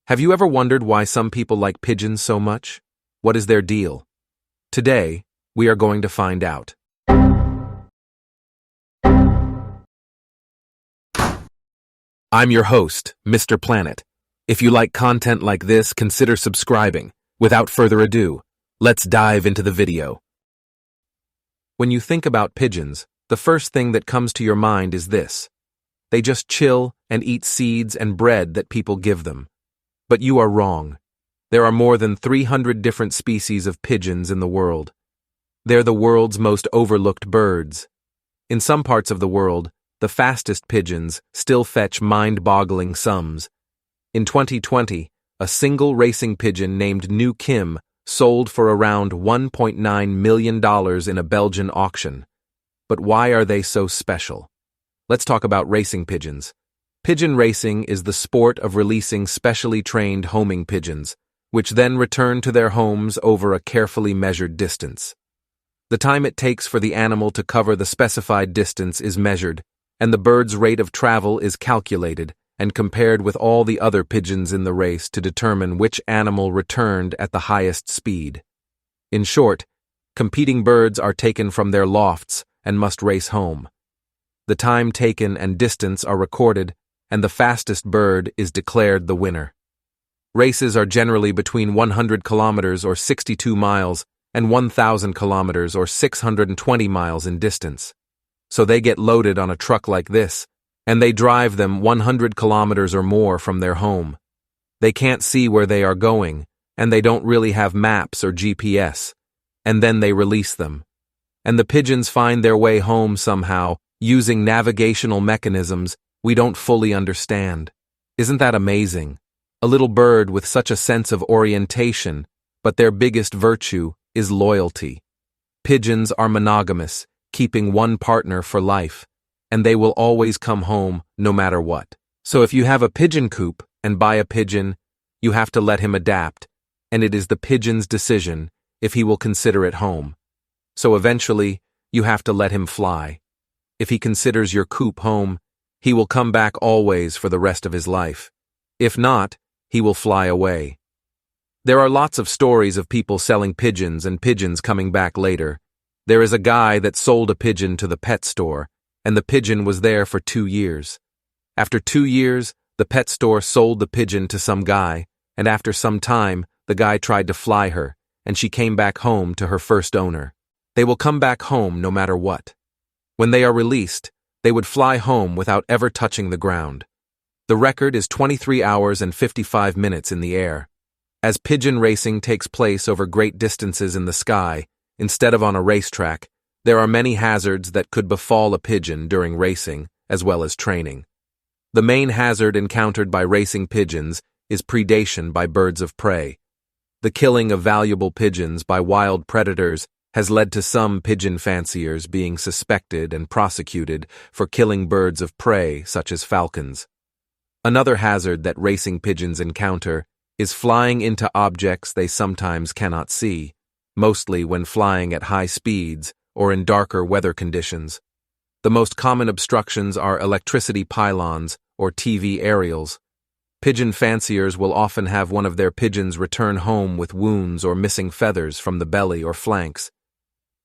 Have you ever wondered why some people like pigeons so much? What is their deal? Today, we are going to find out. I'm your host, Mr. Planet. If you like content like this, consider subscribing. Without further ado, let's dive into the video. When you think about pigeons, the first thing that comes to your mind is this. They just chill and eat seeds and bread that people give them. But you are wrong. There are more than 300 different species of pigeons in the world. They're the world's most overlooked birds. In some parts of the world, the fastest pigeons still fetch mind-boggling sums. In 2020, a single racing pigeon named New Kim sold for around $1.9 million in a Belgian auction. But why are they so special? Let's talk about racing pigeons. Pigeon racing is the sport of releasing specially trained homing pigeons, which then return to their homes over a carefully measured distance. The time it takes for the animal to cover the specified distance is measured, and the bird's rate of travel is calculated and compared with all the other pigeons in the race to determine which animal returned at the highest speed. In short, competing birds are taken from their lofts and must race home. The time taken and distance are recorded, and the fastest bird is declared the winner. Races are generally between 100 kilometers or 62 miles and 1,000 kilometers or 620 miles in distance. So they get loaded on a truck like this, and they drive them 100 kilometers or more from their home. They can't see where they are going, and they don't really have maps or GPS, and then they release them. And the pigeons find their way home somehow, using navigational mechanisms we don't fully understand. Isn't that amazing? A little bird with such a sense of orientation, but their biggest virtue is loyalty. Pigeons are monogamous, keeping one partner for life, and they will always come home no matter what. So if you have a pigeon coop and buy a pigeon, you have to let him adapt, and it is the pigeon's decision if he will consider it home. So eventually, you have to let him fly. If he considers your coop home, he will come back always for the rest of his life. If not, he will fly away. There are lots of stories of people selling pigeons and pigeons coming back later. There is a guy that sold a pigeon to the pet store, and the pigeon was there for 2 years. After 2 years, the pet store sold the pigeon to some guy, and after some time, the guy tried to fly her, and she came back home to her first owner. They will come back home no matter what. When they are released, they would fly home without ever touching the ground. The record is 23 hours and 55 minutes in the air. As pigeon racing takes place over great distances in the sky, instead of on a racetrack, there are many hazards that could befall a pigeon during racing, as well as training. The main hazard encountered by racing pigeons is predation by birds of prey. The killing of valuable pigeons by wild predators has led to some pigeon fanciers being suspected and prosecuted for killing birds of prey such as falcons. Another hazard that racing pigeons encounter is flying into objects they sometimes cannot see, mostly when flying at high speeds or in darker weather conditions. The most common obstructions are electricity pylons or TV aerials. Pigeon fanciers will often have one of their pigeons return home with wounds or missing feathers from the belly or flanks.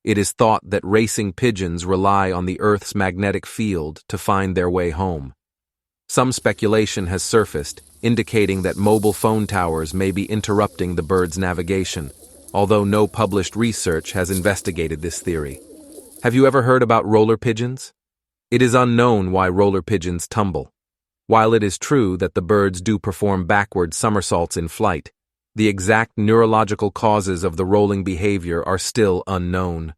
It is thought that racing pigeons rely on the Earth's magnetic field to find their way home. Some speculation has surfaced, indicating that mobile phone towers may be interrupting the bird's navigation, although no published research has investigated this theory. Have you ever heard about roller pigeons? It is unknown why roller pigeons tumble. While it is true that the birds do perform backward somersaults in flight, the exact neurological causes of the rolling behavior are still unknown.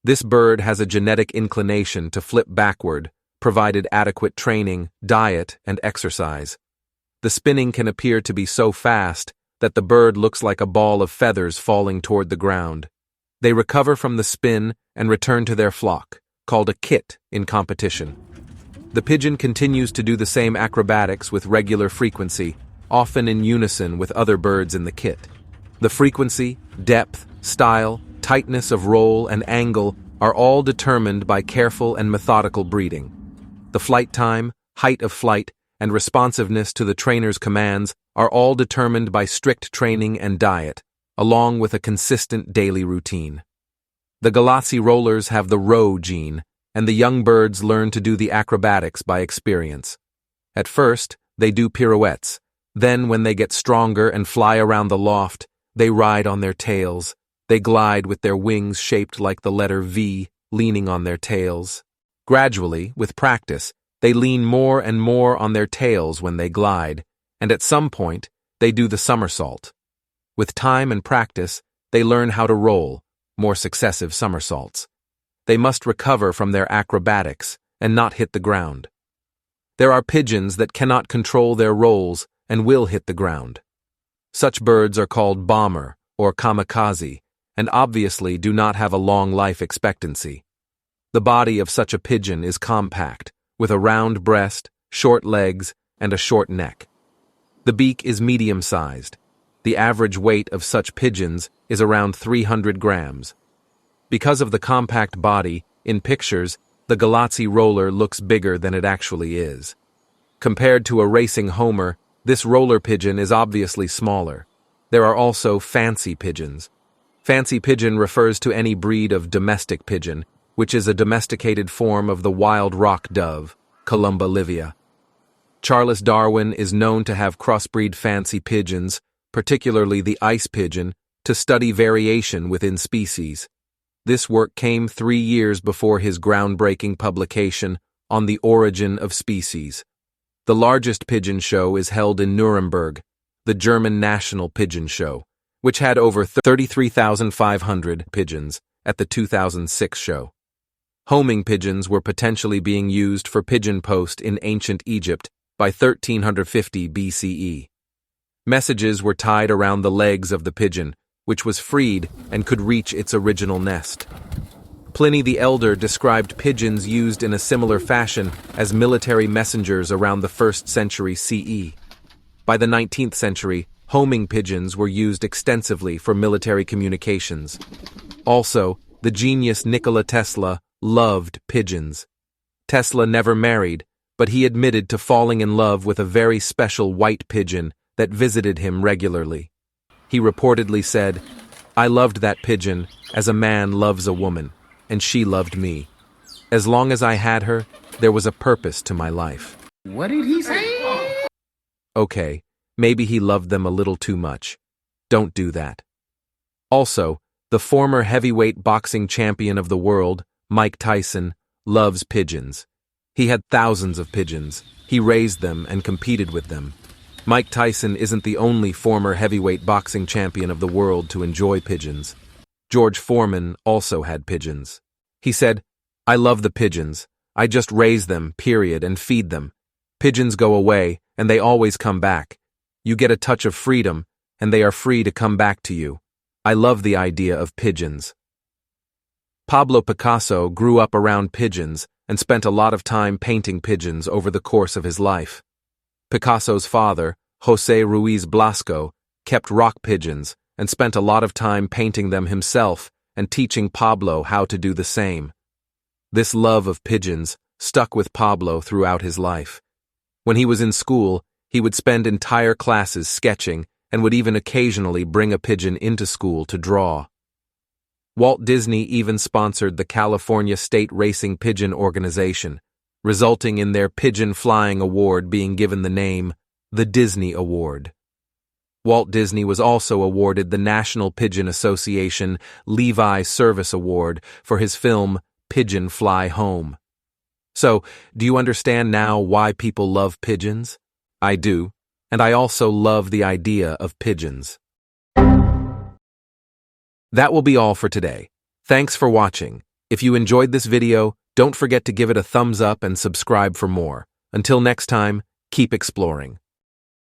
This bird has a genetic inclination to flip backward, provided adequate training, diet, and exercise. The spinning can appear to be so fast that the bird looks like a ball of feathers falling toward the ground. They recover from the spin and return to their flock, called a kit in competition. The pigeon continues to do the same acrobatics with regular frequency, often in unison with other birds in the kit. The frequency, depth, style, tightness of roll, and angle are all determined by careful and methodical breeding. The flight time, height of flight, and responsiveness to the trainer's commands are all determined by strict training and diet, along with a consistent daily routine. The Galatsi rollers have the row gene, and the young birds learn to do the acrobatics by experience. At first, they do pirouettes. Then, when they get stronger and fly around the loft, they ride on their tails. They glide with their wings shaped like the letter V, leaning on their tails. Gradually, with practice, they lean more and more on their tails when they glide, and at some point, they do the somersault. With time and practice, they learn how to roll, more successive somersaults. They must recover from their acrobatics and not hit the ground. There are pigeons that cannot control their rolls and will hit the ground. Such birds are called bomber or kamikaze, and obviously do not have a long life expectancy. The body of such a pigeon is compact, with a round breast, short legs, and a short neck. The beak is medium-sized. The average weight of such pigeons is around 300 grams. Because of the compact body, in pictures, the Galatsi roller looks bigger than it actually is. Compared to a racing homer, this roller pigeon is obviously smaller. There are also fancy pigeons. Fancy pigeon refers to any breed of domestic pigeon, which is a domesticated form of the wild rock dove, Columba livia. Charles Darwin is known to have crossbreed fancy pigeons, particularly the ice pigeon, to study variation within species. This work came 3 years before his groundbreaking publication on the origin of species. The largest pigeon show is held in Nuremberg, the German National Pigeon Show, which had over 33,500 pigeons at the 2006 show. Homing pigeons were potentially being used for pigeon post in ancient Egypt by 1350 BCE. Messages were tied around the legs of the pigeon, which was freed and could reach its original nest. Pliny the Elder described pigeons used in a similar fashion as military messengers around the 1st century CE. By the 19th century, homing pigeons were used extensively for military communications. Also, the genius Nikola Tesla loved pigeons. Tesla never married, but he admitted to falling in love with a very special white pigeon that visited him regularly. He reportedly said, "I loved that pigeon as a man loves a woman, and she loved me. As long as I had her, there was a purpose to my life." What did he say? Okay, maybe he loved them a little too much. Don't do that. Also, the former heavyweight boxing champion of the world, Mike Tyson, loves pigeons. He had thousands of pigeons. He raised them and competed with them. Mike Tyson isn't the only former heavyweight boxing champion of the world to enjoy pigeons. George Foreman also had pigeons. He said, "I love the pigeons. I just raise them, period, and feed them. Pigeons go away, and they always come back. You get a touch of freedom, and they are free to come back to you. I love the idea of pigeons." Pablo Picasso grew up around pigeons and spent a lot of time painting pigeons over the course of his life. Picasso's father, José Ruiz Blasco, kept rock pigeons and spent a lot of time painting them himself and teaching Pablo how to do the same. This love of pigeons stuck with Pablo throughout his life. When he was in school, he would spend entire classes sketching and would even occasionally bring a pigeon into school to draw. Walt Disney even sponsored the California State Racing Pigeon Organization, resulting in their Pigeon Flying Award being given the name the Disney Award. Walt Disney was also awarded the National Pigeon Association Levi Service Award for his film Pigeon Fly Home. So, do you understand now why people love pigeons? I do, and I also love the idea of pigeons. That will be all for today. Thanks for watching. If you enjoyed this video, don't forget to give it a thumbs up and subscribe for more. Until next time, keep exploring.